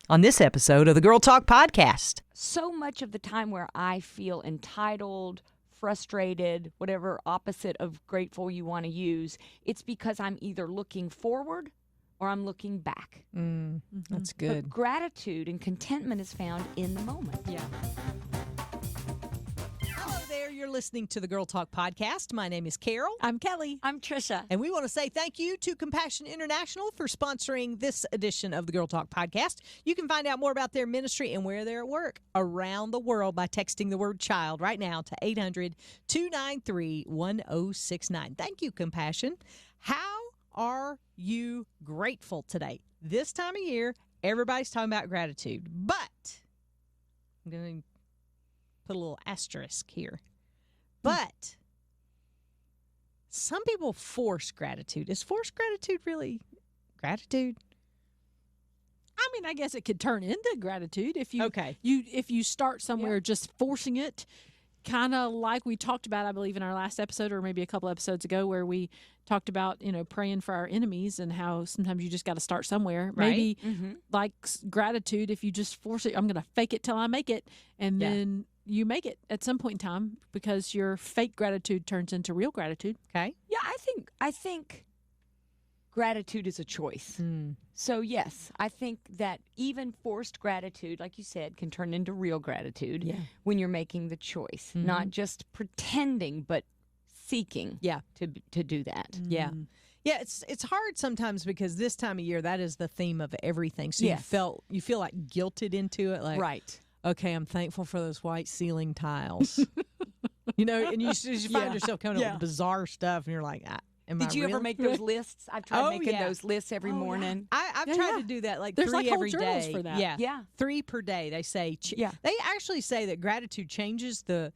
on this episode of the Girl Talk Podcast. So much of the time where I feel entitled, frustrated, whatever opposite of grateful you want to use, it's because I'm either looking forward or I'm looking back. That's good. But gratitude and contentment is found in the moment. Yeah. Hello there. You're listening to the Girl Talk Podcast. My name is Carol. I'm Kelly. I'm Tricia. And we want to say thank you to Compassion International for sponsoring this edition of the Girl Talk Podcast. You can find out more about their ministry and where they're at work around the world by texting the word child right now to 800-293-1069. Thank you, Compassion. How are you grateful today? This time of year, everybody's talking about gratitude, but I'm going to put a little asterisk here. But some people force gratitude. Is forced gratitude really gratitude? I mean, I guess it could turn into gratitude if you Okay. if you start somewhere just forcing it, kind of like we talked about, I believe, in our last episode or maybe a couple episodes ago, where we talked about praying for our enemies and how sometimes you just got to start somewhere. Right. Maybe like gratitude, if you just force it, I'm going to fake it till I make it, and then you make it at some point in time because your fake gratitude turns into real gratitude. Okay. Yeah, I think gratitude is a choice. So yes, I think that even forced gratitude, like you said, can turn into real gratitude when you're making the choice, not just pretending, but seeking to do that. Yeah. Yeah, it's hard sometimes because this time of year, that is the theme of everything. So you feel like guilted into it. Like, Right. okay, I'm thankful for those white ceiling tiles. And you find yourself coming up with bizarre stuff, and you're like, Did you ever make those lists? I've tried making those lists every morning. I've tried to do that There's 3 like whole every journals day. for that. Yeah. 3 per day. They say. They actually say that gratitude changes the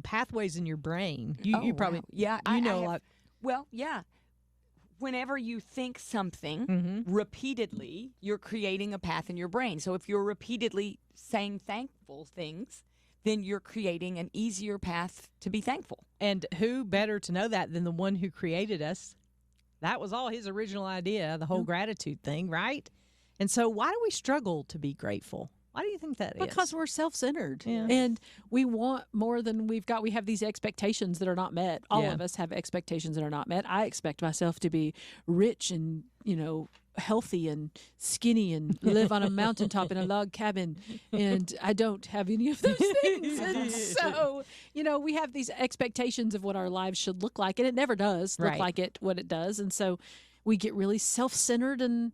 pathways in your brain. You probably Well, yeah. Whenever you think something repeatedly, you're creating a path in your brain. So if you're repeatedly saying thankful things, then you're creating an easier path to be thankful. And who better to know that than the one who created us? That was all his original idea, the whole gratitude thing, right? And so why do we struggle to be grateful? Why do you think that is? Because we're self-centered and we want more than we've got. We have these expectations that are not met. All of us have expectations that are not met. I expect myself to be rich and, healthy and skinny and live on a mountaintop in a log cabin. And I don't have any of those things. And so, we have these expectations of what our lives should look like. And it never does look like what it does. And so we get really self-centered and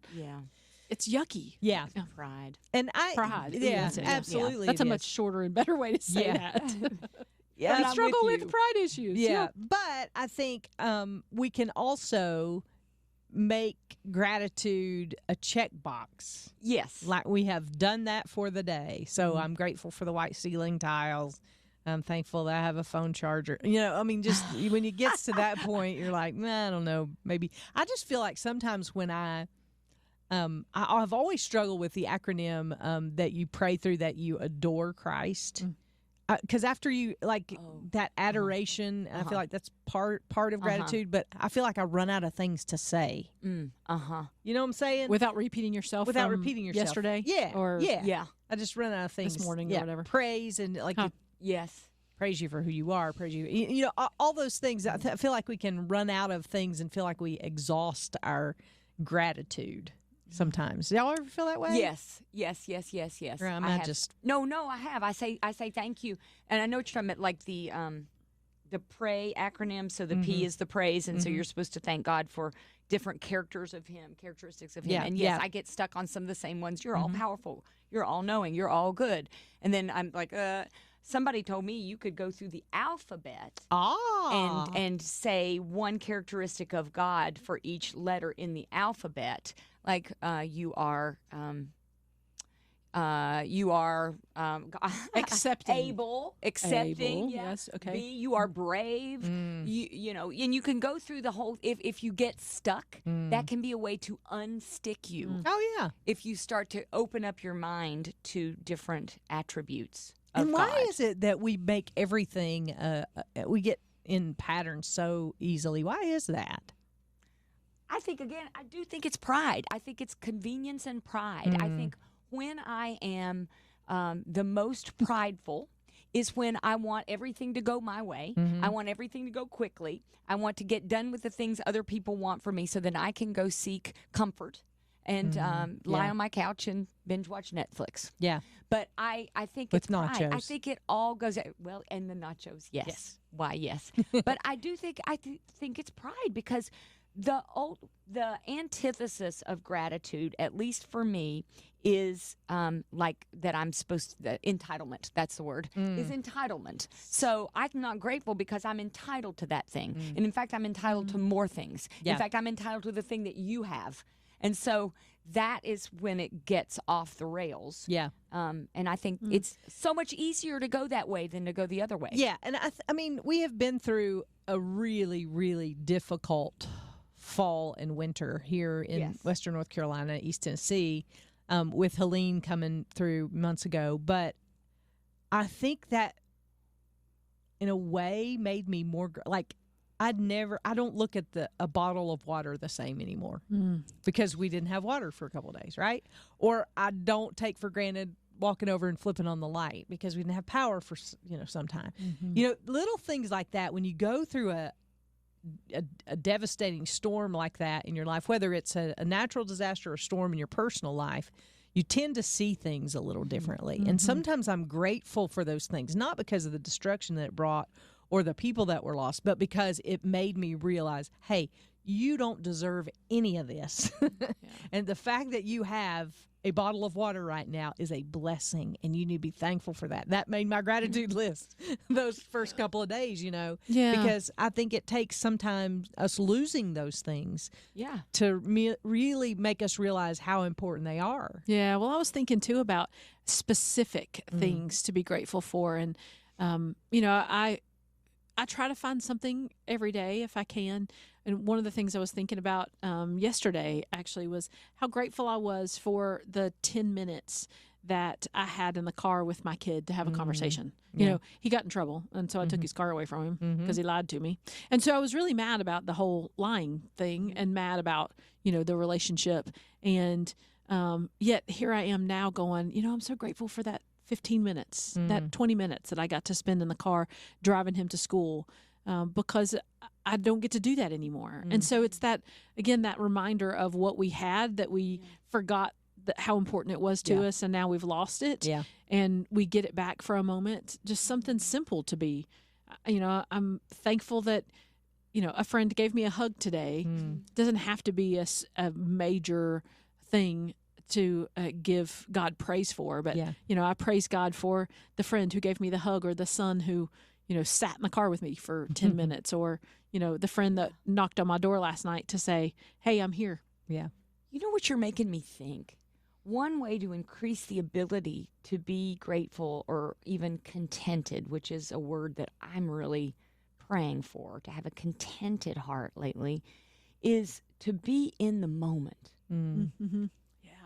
it's yucky. Yeah. Pride. And Pride. Yeah, absolutely. That's a much shorter and better way to say that. Yeah, we struggle with pride issues. Yeah. But I think we can also make gratitude a checkbox. Yes. Like we have done that for the day. So I'm grateful for the white ceiling tiles. I'm thankful that I have a phone charger. Just when it gets to that point, you're like, I don't know, maybe. I just feel like sometimes when I've always struggled with the acronym that you pray through, that you adore Christ. Because after you, that adoration, and I feel like that's part of gratitude, but I feel like I run out of things to say. You know what I'm saying? Without repeating yourself yesterday? Yeah. Or I just run out of things. This morning or whatever. Praise and Yes. Praise you for who you are. Praise you. All those things. I feel like we can run out of things and feel like we exhaust our gratitude sometimes. Y'all ever feel that way? Yes. Or I have. I say thank you, and I know what you're talking about, like the pray acronym. So the P is the praise, and so you're supposed to thank God for different characteristics of Him. And yes, I get stuck on some of the same ones. You're all powerful. You're all knowing. You're all good. And then I'm like, somebody told me you could go through the alphabet and say one characteristic of God for each letter in the alphabet. Like you are accepting, accepting. Yes, okay. B, you are brave. And you can go through the whole. If you get stuck, that can be a way to unstick you. Oh yeah. If you start to open up your mind to different attributes. And why is it that we make everything we get in patterns so easily? Why is that? I do think it's pride. I think it's convenience and pride. I think when I am the most prideful is when I want everything to go my way. I want everything to go quickly. I want to get done with the things other people want from me so that I can go seek comfort and lie on my couch and binge watch Netflix. Yeah. But I think With it's pride. nachos. I think it all goes well, and the nachos, yes. Why, yes. But I do think think it's pride because the antithesis of gratitude, at least for me, is like that I'm supposed to, entitlement, that's the word, is entitlement. So I'm not grateful because I'm entitled to that thing. And in fact, I'm entitled to more things. Yeah. In fact, I'm entitled to the thing that you have. And so that is when it gets off the rails. Yeah. And I think it's so much easier to go that way than to go the other way. Yeah. And I mean, we have been through a really, really difficult fall and winter here in Western North Carolina, East Tennessee, with Helene coming through months ago. But I think that in a way made me more like I don't look at a bottle of water the same anymore because we didn't have water for a couple of days, right? Or I don't take for granted walking over and flipping on the light because we didn't have power for, some time. Little things like that, when you go through a devastating storm like that in your life, whether it's a natural disaster or a storm in your personal life, you tend to see things a little differently. And sometimes I'm grateful for those things, not because of the destruction that it brought or the people that were lost, but because it made me realize, hey, you don't deserve any of this. And the fact that you have a bottle of water right now is a blessing, and you need to be thankful for that. That made my gratitude list those first couple of days, because I think it takes sometimes us losing those things to really make us realize how important they are. Yeah, well, I was thinking, too, about specific things to be grateful for. And, I try to find something every day if I can. And one of the things I was thinking about yesterday actually was how grateful I was for the 10 minutes that I had in the car with my kid to have a conversation. He got in trouble, and so I took his car away from him because he lied to me. And so I was really mad about the whole lying thing and mad about, the relationship. And yet here I am now going, I'm so grateful for that 15 minutes, that 20 minutes that I got to spend in the car driving him to school, because I don't get to do that anymore. And so it's that reminder of what we had that we forgot how important it was to us, and now we've lost it. Yeah. And we get it back for a moment, just something simple to be. I'm thankful that, a friend gave me a hug today. Doesn't have to be a major thing to give God praise for, but I praise God for the friend who gave me the hug, or the son who sat in the car with me for 10 minutes, or the friend that knocked on my door last night to say, hey, I'm here. You know what you're making me think? One way to increase the ability to be grateful or even contented, which is a word that I'm really praying for, to have a contented heart lately, is to be in the moment.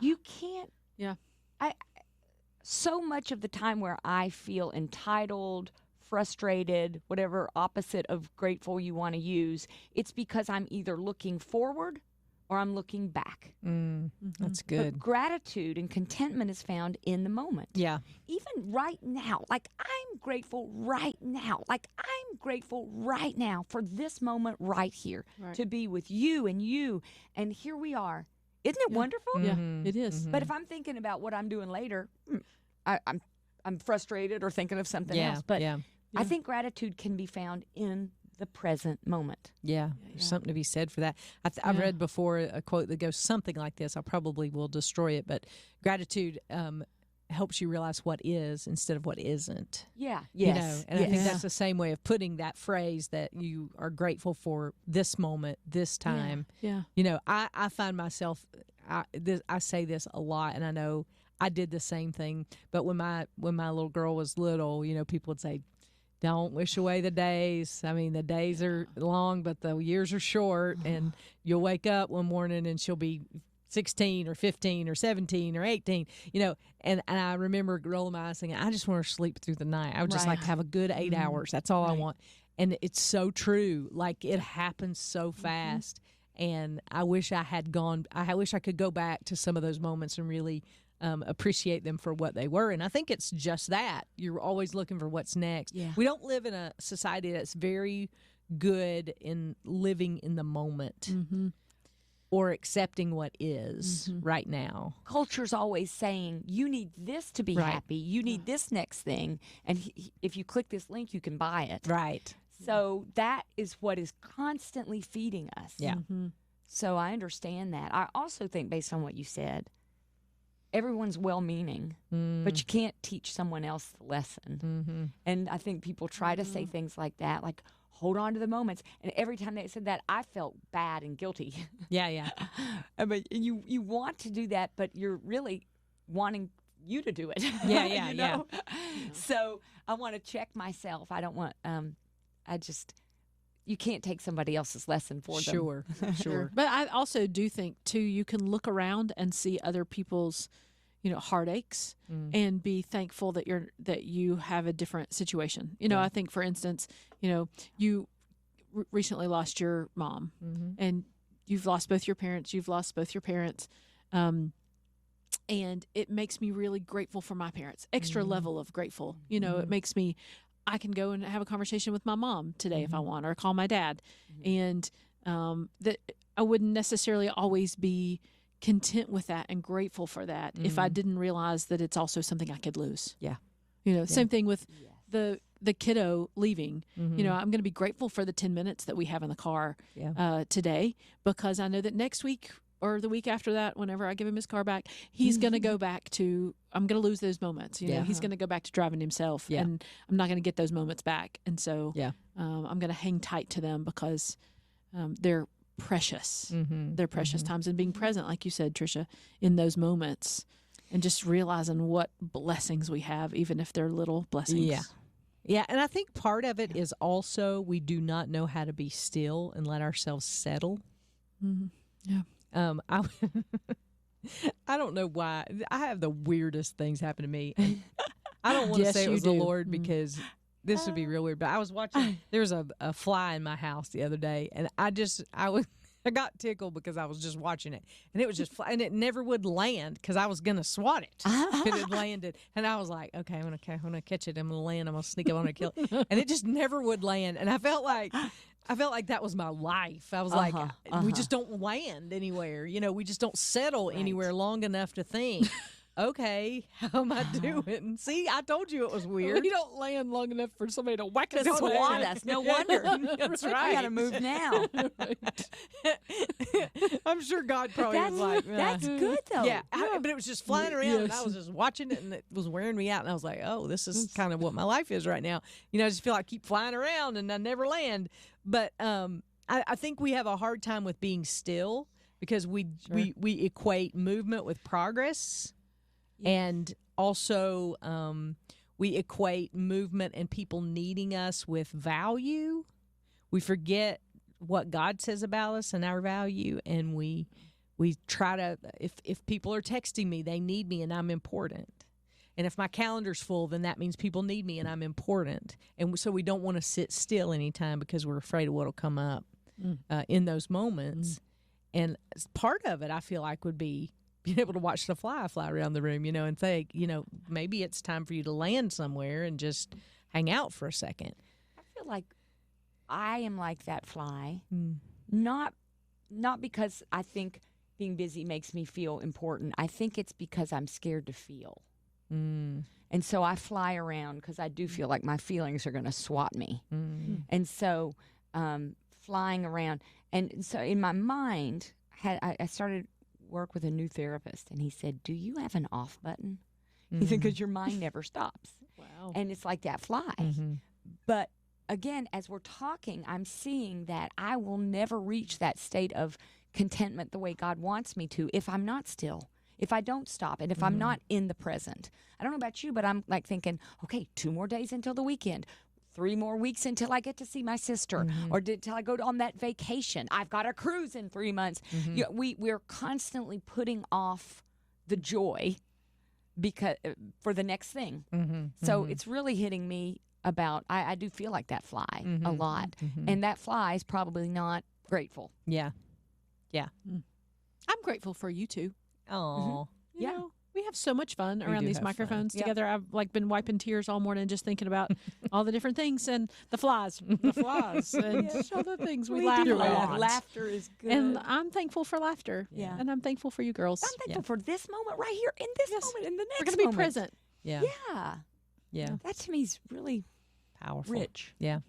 You can't. So much of the time where I feel entitled, frustrated, whatever opposite of grateful you want to use, it's because I'm either looking forward or I'm looking back. That's good. But gratitude and contentment is found in the moment. Yeah. Even right now, like I'm grateful right now. Like I'm grateful right now for this moment right here to be with you. And here we are. Isn't it wonderful? Yeah, it is. But if I'm thinking about what I'm doing later, I'm frustrated or thinking of something else. But I think gratitude can be found in the present moment. There's something to be said for that. I've read before a quote that goes something like this. I probably will destroy it, but gratitude helps you realize what is instead of what isn't. Yeah. Yes. And I think that's the same way of putting that phrase, that you are grateful for this moment, this time. I find myself, I say this a lot, and I know I did the same thing. But when my little girl was little, people would say, don't wish away the days. I mean, the days are long, but the years are short. And you'll wake up one morning and she'll be 16 or 15 or 17 or 18, and I remember rolling my eyes thinking, I just want her to sleep through the night. I would just like to have a good 8 hours. That's all I want. And it's so true. Like, it happens so fast. And I wish I had I wish I could go back to some of those moments and really appreciate them for what they were. And I think it's just that. You're always looking for what's next. Yeah. We don't live in a society that's very good in living in the moment or accepting what is right now. Culture's always saying, you need this to be happy. You need this next thing. And if you click this link, you can buy it. Right. So that is what is constantly feeding us. Yeah. So I understand that. I also think, based on what you said, everyone's well-meaning, but you can't teach someone else the lesson. And I think people try to say things like that, like, hold on to the moments. And every time they said that, I felt bad and guilty. Yeah. I mean, you want to do that, but you're really wanting you to do it. Yeah. You know? So I want to check myself. I don't want, you can't take somebody else's lesson for them. Sure. But I also do think too, you can look around and see other people's, heartaches and be thankful that you have a different situation. I think, for instance, you recently lost your mom and you've lost both your parents. And it makes me really grateful for my parents, extra level of grateful. It makes me, I can go and have a conversation with my mom today if I want, or call my dad. And that I wouldn't necessarily always be content with that and grateful for that if I didn't realize that it's also something I could lose. Yeah. Same thing with the kiddo leaving. I'm going to be grateful for the 10 minutes that we have in the car today, because I know that next week or the week after that, whenever I give him his car back, he's going to go back to, I'm going to lose those moments. He's going to go back to driving himself and I'm not going to get those moments back. And so I'm going to hang tight to them because they're precious. They're precious times, and being present, like you said, Tricia, in those moments and just realizing what blessings we have, even if they're little blessings. Yeah. And I think part of it is also we do not know how to be still and let ourselves settle. Yeah. I don't know why. I have the weirdest things happen to me. I don't want to say it was the Lord because this would be real weird. But I was watching. There was a fly in my house the other day, and I got tickled because I was just watching it, and it was just and it never would land because I was gonna swat it. And it landed, and I was like, okay, I'm gonna catch it. I'm gonna land. I'm gonna sneak up on it, kill it, and it just never would land. And I felt like that was my life. I was like, we just don't land anywhere. We just don't settle anywhere long enough to think, okay, how am I doing? See, I told you it was weird. We don't land long enough for somebody to whack us. Swat us. No wonder. That's right. I got to move now. I'm sure God probably was like, that's good, though. Yeah, but it was just flying around, and I was just watching it, and it was wearing me out. And I was like, oh, this is kind of what my life is right now. I just feel like I keep flying around, and I never land. But I think we have a hard time with being still because we equate movement with progress. And also, we equate movement and people needing us with value. We forget what God says about us and our value, and we try to. If people are texting me, they need me, and I'm important. And if my calendar's full, then that means people need me, and I'm important. And so we don't want to sit still anytime because we're afraid of what'll come up in those moments. And part of it, I feel like, would be being able to watch the fly around the room, and think, maybe it's time for you to land somewhere and just hang out for a second. I feel like I am like that fly, not because I think being busy makes me feel important. I think it's because I'm scared to feel. And so I fly around because I do feel like my feelings are going to swat me. And so flying around. And so in my mind, I started work with a new therapist, and he said, do you have an off button? He said, because your mind never stops. Wow. And it's like that fly. But again, as we're talking, I'm seeing that I will never reach that state of contentment the way God wants me to if I'm not still, if I don't stop, and if I'm not in the present. I don't know about you, but I'm like thinking, okay, 2 more days until the weekend. 3 more weeks until I get to see my sister, or till I go on that vacation. I've got a cruise in 3 months. We're constantly putting off the joy because for the next thing. So it's really hitting me about. I do feel like that fly a lot, and that fly is probably not grateful. Yeah. I'm grateful for you two. Oh, We We have so much fun We around do these have microphones Yep. together. I've been wiping tears all morning just thinking about all the different things and the flies, and all the things we laugh do a laugh. lot. Laughter is good. And I'm thankful for laughter. Yeah. And I'm thankful for you girls. I'm thankful for this moment right here, in this Yes. moment, in the next We're going to be moment. present. Yeah. Yeah. Yeah. That to me is really Powerful. rich. Yeah.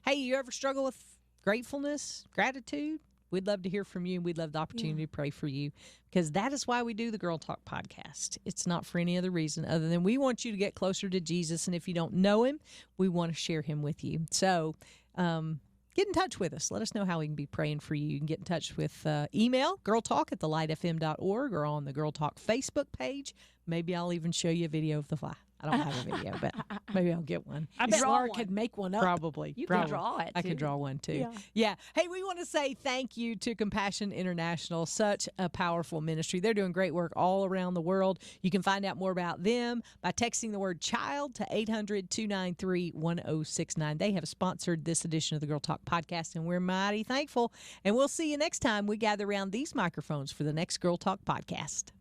Hey, you ever struggle with gratefulness, gratitude? We'd love to hear from you. We'd love the opportunity to pray for you, because that is why we do the Girl Talk podcast. It's not for any other reason other than we want you to get closer to Jesus. And if you don't know him, we want to share him with you. So get in touch with us. Let us know how we can be praying for you. You can get in touch with email, girltalk@thelightfm.org, or on the Girl Talk Facebook page. Maybe I'll even show you a video of the fly. I don't have a video, but maybe I'll get one. I bet Draw Laura one. could make one up. Probably. You probably. can draw it. I could too. draw one too. Yeah. Yeah. Hey, we want to say thank you to Compassion International. Such a powerful ministry. They're doing great work all around the world. You can find out more about them by texting the word child to 800-293-1069. They have sponsored this edition of the Girl Talk podcast, and we're mighty thankful. And we'll see you next time we gather around these microphones for the next Girl Talk podcast.